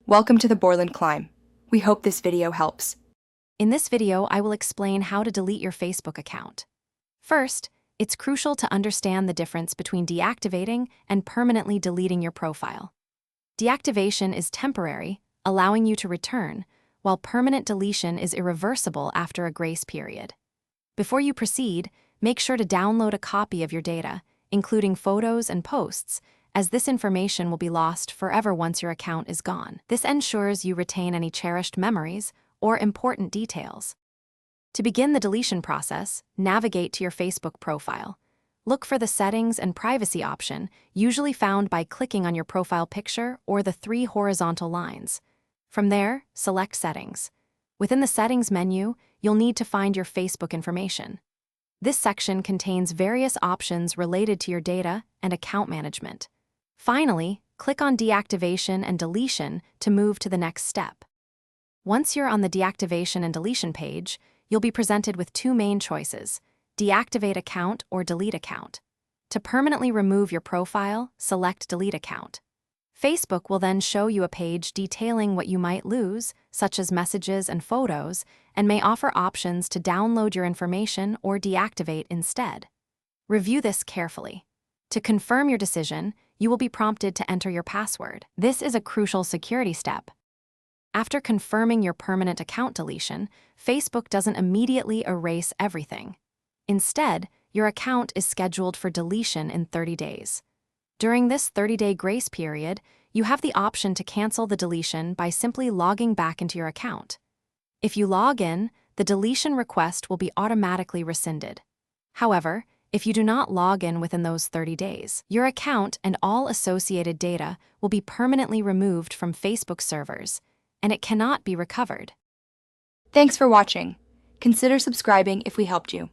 Welcome to the Borland Climb. We hope this video helps. In this video, I will explain how to delete your Facebook account. First, it's crucial to understand the difference between deactivating and permanently deleting your profile. Deactivation is temporary, allowing you to return, while permanent deletion is irreversible after a grace period. Before you proceed, make sure to download a copy of your data, including photos and posts, as this information will be lost forever once your account is gone. This ensures you retain any cherished memories or important details. To begin the deletion process, navigate to your Facebook profile. Look for the Settings and Privacy option, usually found by clicking on your profile picture or the three horizontal lines. From there, select Settings. Within the Settings menu, you'll need to find your Facebook information. This section contains various options related to your data and account management. Finally, click on Deactivation and Deletion to move to the next step. Once you're on the Deactivation and Deletion page, you'll be presented with two main choices: Deactivate Account or Delete Account. To permanently remove your profile, select Delete Account. Facebook will then show you a page detailing what you might lose, such as messages and photos, and may offer options to download your information or deactivate instead. Review this carefully. To confirm your decision, you will be prompted to enter your password. This is a crucial security step. After confirming your permanent account deletion, Facebook doesn't immediately erase everything. Instead, your account is scheduled for deletion in 30 days. During this 30-day grace period, you have the option to cancel the deletion by simply logging back into your account. If you log in, the deletion request will be automatically rescinded. However, if you do not log in within those 30 days, your account and all associated data will be permanently removed from Facebook servers, and it cannot be recovered. Thanks for watching. Consider subscribing if we helped you.